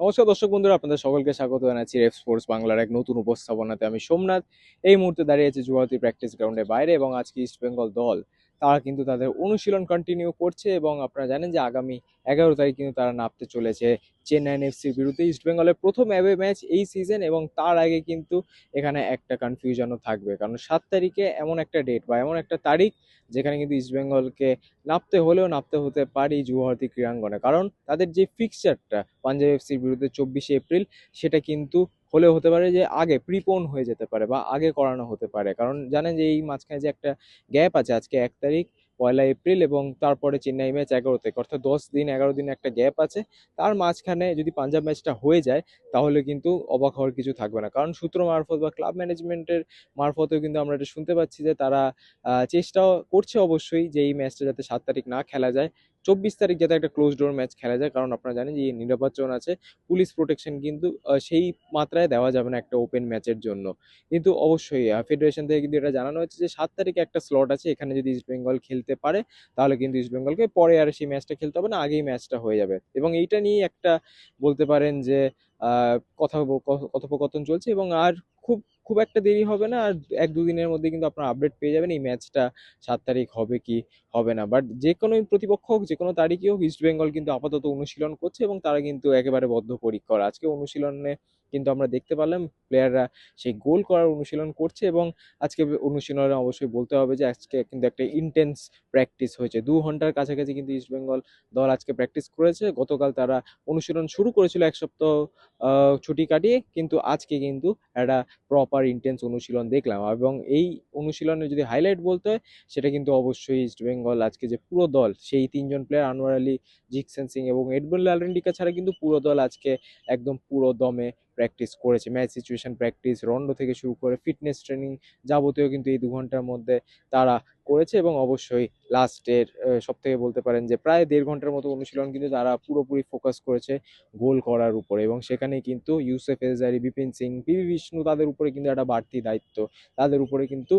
নমস্কার দর্শক বন্ধুরা, আপনাদের সকলকে স্বাগত জানাচ্ছি রেফ স্পোর্টস বাংলার এক নতুন উপস্থাপনাতে। আমি সোমনাথ এই মুহূর্তে দাঁড়িয়ে আছি যুবতী প্র্যাকটিস গ্রাউন্ডের বাইরে, এবং আজকে ইস্ট বেঙ্গল দল তারা কিন্তু তাদের অনুশীলন কন্টিনিউ করছে। এবং আপনারা জানেন যে আগামী 11 তারিখ কিন্তু তারা নামতে চলেছে চেন্নাইন এফসির বিরুদ্ধে। ইস্ট বেঙ্গলের প্রথম অ্যাওয়ে ম্যাচ এই সিজন, এবং তার আগে কিন্তু এখানে একটা কনফিউশনও থাকবে, কারণ 7 তারিখে এমন একটা ডেট বা এমন একটা তারিখ যেখানে কিন্তু ইস্ট বেঙ্গলকে নামতে হতে পারে যুবভারতী ক্রীড়াঙ্গনে, কারণ তাদের যে ফিক্সচারটা পাঞ্জাব এফসির বিরুদ্ধে 24 এপ্রিল, সেটা কিন্তু হলেও হতে পারে যে আগে প্রিপোন হয়ে যেতে পারে বা আগে করানো হতে পারে। কারণ জানেন যে এই মাঝখানে যে একটা গ্যাপ আছে, আজকে 1 তারিখ 1 এপ্রিল, এবং তারপরে চেন্নাই ম্যাচ 11 তারিখ, অর্থাৎ 10 দিন 11 দিন একটা গ্যাপ আছে। তার মাঝখানে যদি পাঞ্জাব ম্যাচটা হয়ে যায় তাহলে কিন্তু অবাক হওয়ার কিছু থাকবে না, কারণ সূত্র মারফত বা ক্লাব ম্যানেজমেন্টের মারফতেও কিন্তু আমরা এটা শুনতে পাচ্ছি যে তারা চেষ্টাও করছে অবশ্যই যে এই ম্যাচটা যাতে 7 তারিখ না খেলা যায়, 24 তারিখ যাতে একটা ক্লোজ ডোর ম্যাচ খেলা যায়। কারণ আপনারা জানেন যে এই নির্বাচন আছে, পুলিশ প্রোটেকশন কিন্তু সেই মাত্রায় দেওয়া যাবে না একটা ওপেন ম্যাচের জন্য। কিন্তু অবশ্যই ফেডারেশন থেকে কিন্তু এটা জানানো হচ্ছে যে 7 তারিখে একটা স্লট আছে, এখানে যদি ইস্ট বেঙ্গল খেলতে পারে তাহলে কিন্তু ইস্ট বেঙ্গলকে পরে আর সেই ম্যাচটা খেলতে হবে না, আগেই ম্যাচটা হয়ে যাবে। এবং এইটা নিয়ে একটা বলতে পারেন যে কথোপকথন চলছে, এবং আর খুব খুব একটা দেরি হবে না, আর 1-2 দিনের মধ্যে কিন্তু আপনারা আপডেট পেয়ে যাবেন এই ম্যাচটা 7 তারিখ হবে কি হবে না। বাট যে কোনো প্রতিপক্ষ হোক, যে কোনো তারিখই হোক, ইস্ট বেঙ্গল কিন্তু আপাতত অনুশীলন করছে, এবং তারা কিন্তু একেবারে বদ্ধপরিকর। আজকে অনুশীলনে কিন্তু আমরা দেখতে পারলাম প্লেয়াররা সেই গোল করার অনুশীলন করছে, এবং আজকে অনুশীলনে অবশ্যই বলতে হবে যে আজকে কিন্তু একটা ইন্টেন্স প্র্যাকটিস হয়েছে। 2 ঘন্টার কাছাকাছি কিন্তু ইস্ট বেঙ্গল দল আজকে প্র্যাকটিস করেছে। গতকাল তারা অনুশীলন শুরু করেছিল 1 সপ্তাহ ছুটি কাটিয়ে, কিন্তু আজকে কিন্তু একটা প্রপার ইন্টেন্স অনুশীলন দেখলাম। এবং এই অনুশীলনের যদি হাইলাইট বলতে হয়, সেটা কিন্তু অবশ্যই ইস্ট বেঙ্গল আজকে যে পুরো দল, সেই 3জন প্লেয়ার আনোয়ার আলী, জিকসেন সিং এবং এডমন্ড লালরেন্ডিকা ছাড়া কিন্তু পুরো দল আজকে একদম পুরো দমে প্র্যাকটিস করেছে। ম্যাচ সিচুয়েশন প্র্যাকটিস, রন্ডো থেকে শুরু করে ফিটনেস ট্রেনিং যাবতীয় কিন্তু এই 2 ঘন্টার মধ্যে তারা করেছে। এবং অবশ্যই লাস্টের সব থেকে বলতে পারেন যে প্রায় 1.5 ঘন্টার মতো অনুশীলন কিন্তু তারা পুরোপুরি ফোকাস করেছে গোল করার উপরে, এবং সেখানেই কিন্তু ইউসুফ এজারি, বিপিন সিং, পিভি বিষ্ণু, তাদের উপরে কিন্তু একটা বাড়তি দায়িত্ব, তাদের উপরে কিন্তু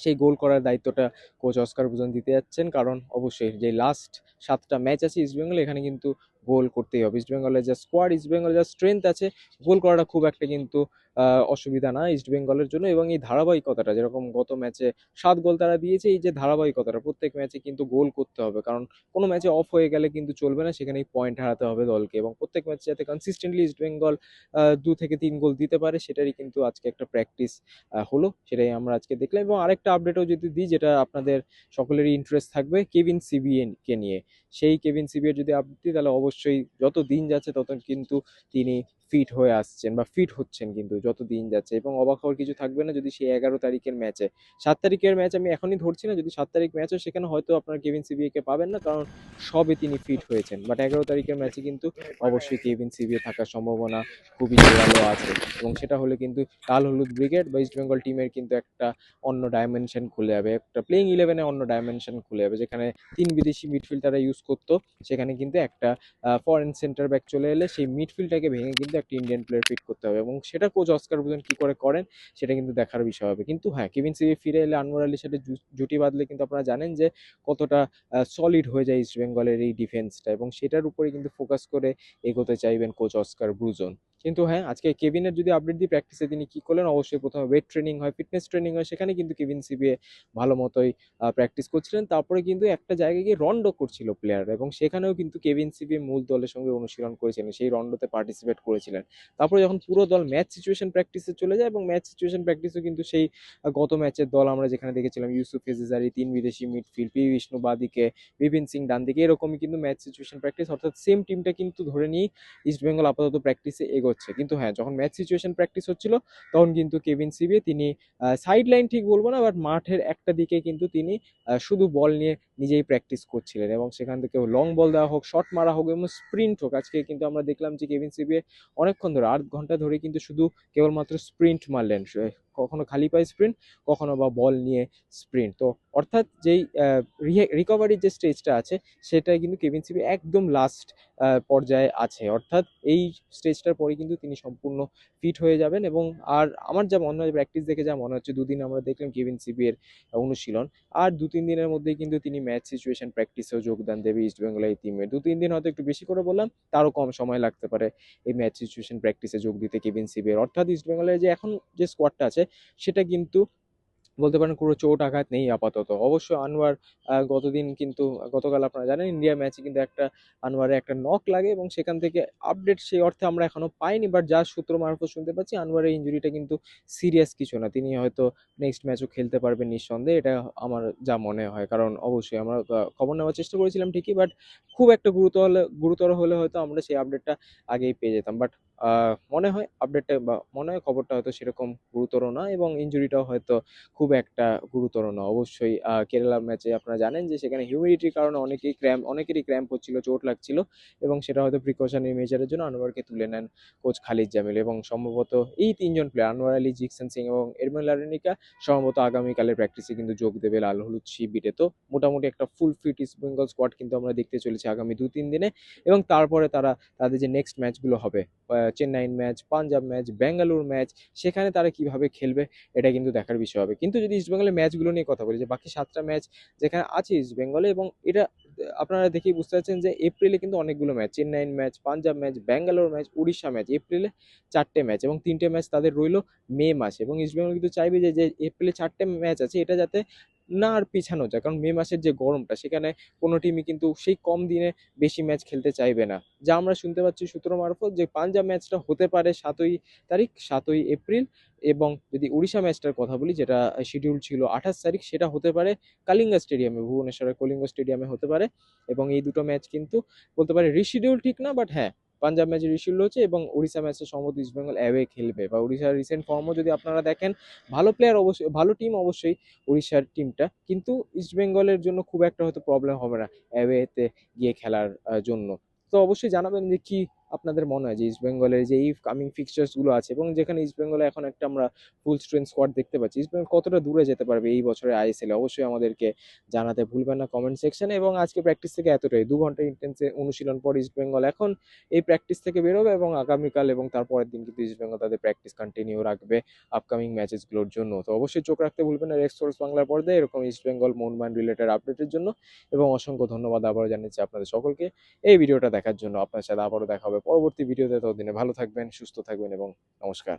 সেই গোল করার দায়িত্বটা কোচ অস্কার ব্রুজন দিতে যাচ্ছেন। কারণ অবশ্যই যে লাস্ট 7টা ম্যাচ আছে ইস্ট বেঙ্গল, এখানে কিন্তু গোল করতেই হবে। ইস্ট বেঙ্গলের যা স্কোয়াড, ইস্ট বেঙ্গলের যা স্ট্রেংথ আছে, গোল করাটা খুব একটা কিন্তু অসুবিধা না ইস্ট বেঙ্গলের জন্য। এবং এই ধারাবাহিকতাটা, যেরকম গত ম্যাচে 7 গোল তারা দিয়েছে, এই যে ধারাবাহিকতাটা প্রত্যেক ম্যাচে কিন্তু গোল করতে হবে, কারণ কোনো ম্যাচে অফ হয়ে গেলে কিন্তু চলবে না, সেখানেই পয়েন্ট হারাতে হবে দলকে। এবং প্রত্যেক ম্যাচে যাতে কনসিস্টেন্টলি ইস্ট বেঙ্গল 2 থেকে 3 গোল দিতে পারে, সেটারই কিন্তু আজকে একটা প্র্যাকটিস হলো, সেটাই আমরা আজকে দেখলাম। এবং আরেকটা আপডেটও যদি দিই, যেটা আপনাদের সকলেরই ইন্টারেস্ট থাকবে কেভিন সিবিএন কে নিয়ে। সেই কেভিন সিবিএর যদি আপডেট দিই, তাহলে অবশ্যই যত দিন যাচ্ছে তত কিন্তু তিনি ফিট হয়ে আসছেন বা ফিট হচ্ছেন কিন্তু যত দিন যাচ্ছে। এবং অবাক হওয়ার কিছু থাকবে না যদি সেই 11 তারিখের ম্যাচে, 7 তারিখের ম্যাচ আমি এখনই ধরছি না, যদি 7 তারিখ ম্যাচ হয় সেখানে হয়তো আপনারা কেভিন সিবিএ কে পাবেন না, কারণ সবে তিনি ফিট হয়েছেন। বাট 11 তারিখের ম্যাচে কিন্তু অবশ্যই কেভিন সিবিএ থাকার সম্ভাবনা খুবই জোরালো আছে। এবং সেটা হলে কিন্তু লাল হলুদ ব্রিগেড বা ইস্ট বেঙ্গল টিমের কিন্তু একটা অন্য ডাইমেনশন খুলে যাবে, একটা প্লেইং ইলেভেনে অন্য ডাইমেনশন খুলে যাবে। যেখানে 3 বিদেশি মিডফিল্ডাররা ইউজ করতো, সেখানে কিন্তু একটা ফরেন সেন্টার ব্যাক চলে এলে সেই মিডফিল্ডটাকে ভেঙে কিন্তু একটা ইন্ডিয়ান প্লেয়ার ফিট করতে হবে। এবং সেটা কোচ অস্কার ব্রুজন কি করে করেন, সেটা কিন্তু দেখার বিষয় হবে। কিন্তু হ্যাঁ, কেভিন সিবি ফিরে এলে, আনোয়ার আলীর সাথে জুটি বাঁধলে কিন্তু আপনারা জানেন যে কতটা সলিড হয়ে যায় ইস্ট বেঙ্গলের এই ডিফেন্সটা, এবং সেটার উপরে কিন্তু ফোকাস করে এগোতে চাইবেন কোচ অস্কার ব্রুজন। কিন্তু হ্যাঁ, আজকে কেভিনের যদি আপডেট দিই, প্র্যাকটিসে তিনি কি করলেন, অবশ্যই প্রথমে ওয়েট ট্রেনিং হয়, ফিটনেস ট্রেনিং হয়, সেখানে কিন্তু কেভিন সিবিএ ভালো মতোই প্র্যাকটিস করছিলেন। তারপরে কিন্তু একটা জায়গায় গিয়ে রন্ডো করছিল প্লেয়াররা, এবং সেখানেও কিন্তু কেভিন সিবিএ মূল দলের সঙ্গে অনুশীলন করেছিলেন, সেই রন্ডোতে পার্টিসিপেট করেছিলেন। তারপরে যখন পুরো দল ম্যাচ সিচুয়েশন প্র্যাকটিসে চলে যায়, এবং ম্যাচ সিচুয়েশন প্র্যাকটিসও কিন্তু সেই গত ম্যাচের দল আমরা যেখানে দেখেছিলাম ইউসুফ এজেজারি, 3 বিদেশি মিডফিল্ড, পি বিষ্ণু বাদিকে, বিপিন সিং ডান দিকে, এরকমই কিন্তু ম্যাচ সিচুয়েশন প্র্যাকটিস, অর্থাৎ সেম টিমটা কিন্তু ধরে নিয়ে ইস্ট বেঙ্গল আপাতত প্র্যাকটিসে এগোচ্ছে। কিন্তু হ্যাঁ, যখন ম্যাচ সিচুয়েশন প্র্যাকটিস হচ্ছিল, তখন কিন্তু কেভিন সিবিএ তিনি সাইড লাইন ঠিক বলবো না, বাট মাঠের একটা দিকে কিন্তু তিনি শুধু বল নিয়ে নিজেই প্র্যাকটিস করছিলেন। এবং সেখান থেকে লং বল দেওয়া হোক, শট মারা হোক, এবং স্প্রিন্ট হোক, আজকে কিন্তু আমরা দেখলাম যে কেভিন সিবিএ অনেকক্ষণ ধরে 8 ঘন্টা ধরে কিন্তু শুধু কেবলমাত্র স্প্রিন্ট মারলেন, কখনো খালি পায়ে স্প্রিন্ট, কখনো বা বল নিয়ে স্প্রিন্ট। তো অর্থাৎ যেই রিকভারির যে স্টেজটা আছে সেটাই কিন্তু কেভিন সিবি একদম লাস্ট পর্যায়ে আছে। অর্থাৎ এই স্টেজটার পরে কিন্তু তিনি সম্পূর্ণ ফিট হয়ে যাবেন। এবং আর আমার যা মনে হয়, প্র্যাকটিস দেখে যা মনে হচ্ছে, দুদিন আমরা দেখলাম কেভিন সিবি এর অনুশীলন, আর 2-3 দিনের মধ্যেই কিন্তু তিনি ম্যাচ সিচুয়েশন প্র্যাকটিসেও যোগদান দেবে ইস্টবেঙ্গলের এই টিমে। 2-3 দিন হয়তো একটু বেশি করে বললাম, তারও কম সময় লাগতে পারে এই ম্যাচ সিচুয়েশন প্র্যাকটিসে যোগ দিতে কেভিন সিবি এর। অর্থাৎ ইস্টবেঙ্গলের যে এখন যে স্কোয়াডটা আছে সেটা কিন্তু বলতে পারেন কোনো চোট আঘাত নেই আপাতত। অবশ্য আনোয়ার গতদিন কিন্তু, গতকাল আপনারা জানেন ইন্ডিয়া ম্যাচে কিন্তু একটা আনোয়ারের একটা নক লাগে এবং সেখান থেকে আপডেট সেই অর্থে আমরা এখনো পাইনি, বাট যার সূত্র মারফত শুনতে পাচ্ছি আনোয়ারের ইঞ্জুরিটা কিন্তু সিরিয়াস কিছু না, তিনি হয়তো নেক্সট ম্যাচও খেলতে পারবেন নিঃসন্দেহে, এটা আমার যা মনে হয়। কারণ অবশ্যই আমরা খবর নেওয়ার চেষ্টা করেছিলাম ঠিকই, বাট খুব একটা গুরুতর হলে হয়তো আমরা সেই আপডেটটা আগেই পেয়ে যেতাম। বাট মনে হয় আপডেটটা বা মনে হয় খবরটা হয়তো সেরকম গুরুতর না, এবং ইঞ্জুরিটাও হয়তো খুব একটা গুরুতর না। অবশ্যই কেরালার ম্যাচে আপনারা জানেন যে সেখানে হিউমিডিটির কারণে অনেকেরই ক্র্যাম্প হচ্ছিল, চোট লাগছিল, এবং সেটা হয়তো প্রিকশনারি মেজারের জন্য আনোয়ারকে তুলে নেন কোচ খালিদ জামিল। এবং সম্ভবত এই তিনজন প্লেয়ার আনোয়ার আলী, জিকসন সিং এবং এরমান লারেনিকা সম্ভবত আগামীকালের প্র্যাকটিসে কিন্তু যোগ দেবে লাল হলুদ শিবিরে। তো মোটামুটি একটা full fit East Bengal squad কিন্তু আমরা দেখতে চলেছি আগামী 2-3 দিনে। এবং তারপরে তারা তাদের যে নেক্সট ম্যাচগুলো হবে, Chennaiyin match, Punjab match, Bengaluru match, সেখানে তারা কিভাবে খেলবে এটা কিন্তু দেখার বিষয় হবে। কিন্তু যদি ইস্টবেঙ্গলের ম্যাচগুলো নিয়ে কথা বলি, যে বাকি 7টা ম্যাচ যেখানে আছে ইস্টবেঙ্গলে, এবং এটা আপনারা দেখেই বুঝতে পারছেন যে এপ্রিলে কিন্তু অনেকগুলো match, Chennaiyin match, Punjab match, Bangalore match, Orissa match, এপ্রিলে 4টে ম্যাচ, এবং 3টে ম্যাচ তাদের রইলো মে মাসে। এবং ইস্টবেঙ্গল কিন্তু চাইবে যে যে এপ্রিলে 4টে ম্যাচ আছে এটা যাতে না আর পিছানো যায়, কারণ মে মাসের যে গরমটা সেখানে কোনো টিমই কিন্তু সেই কম দিনে বেশি ম্যাচ খেলতে চাইবে না। যা আমরা শুনতে পাচ্ছি সূত্র মারফত, যে পাঞ্জাব ম্যাচটা হতে পারে 7ই তারিখ, 7ই এপ্রিল। এবং যদি উড়িষ্যা ম্যাচটার কথা বলি, যেটা শিডিউল ছিল 28 তারিখ, সেটা হতে পারে কালিঙ্গা স্টেডিয়ামে, ভুবনেশ্বরের কলিঙ্গ স্টেডিয়ামে হতে পারে। এবং এই দুটো ম্যাচ কিন্তু বলতে পারে রিশিডিউল ঠিক না, বাট হ্যাঁ, পাঞ্জাব ম্যাচে রিশিডিউল হচ্ছে, এবং উড়িষ্যা ম্যাচে সম্ভবত ইস্টবেঙ্গল অ্যাওয়ে খেলবে। বা উড়িষ্যার রিসেন্ট ফর্মও যদি আপনারা দেখেন, ভালো প্লেয়ার অবশ্যই, ভালো টিম অবশ্যই উড়িষ্যার টিমটা, কিন্তু ইস্টবেঙ্গলের জন্য খুব একটা হয়তো প্রবলেম হবে না অ্যাওয়েতে গিয়ে খেলার জন্য। তো অবশ্যই জানাবেন যে কি আপনাদের মনে হয় যে ইস্টবেঙ্গলের যে এই কামিং ফিক্সচার্স গুলো আছে, এবং যেখানে ইস্টবেঙ্গলে এখন একটা আমরা ফুল স্ট্রেংথ স্কোয়াড দেখতে পাচ্ছি, ইস্টবেঙ্গল কতটা দূরে যেতে পারবে এই বছরের আইএসএল, অবশ্যই আমাদেরকে জানাতে ভুলবেন না কমেন্ট সেকশনে। এবং আজকে প্র্যাকটিস থেকে এতটাই, 2 ঘন্টা ইন্টেন্সে অনুশীলন পর ইস্টবেঙ্গল এখন এই প্র্যাকটিস থেকে বেরোবে, এবং আগামীকাল এবং তারপরের দিন কিন্তু ইস্টবেঙ্গল তাদের প্র্যাকটিস কন্টিনিউ রাখবে আপকামিং ম্যাচেসগুলোর জন্য। তো অবশ্যই চোখ রাখতে ভুলবেন না রেক্স স্পোর্টস বাংলার পর্দায় এরকম ইস্টবেঙ্গল মোহনবাগান রিলেটেড আপডেটের জন্য। এবং অসংখ্য ধন্যবাদ আবারও জানাচ্ছি আপনাদের সকলকে এই ভিডিওটা দেখার জন্য। আপনার সাথে আবারও দেখা হবে পরবর্তী ভিডিওতে। ততদিনে ভালো থাকবেন, সুস্থ থাকবেন এবং নমস্কার।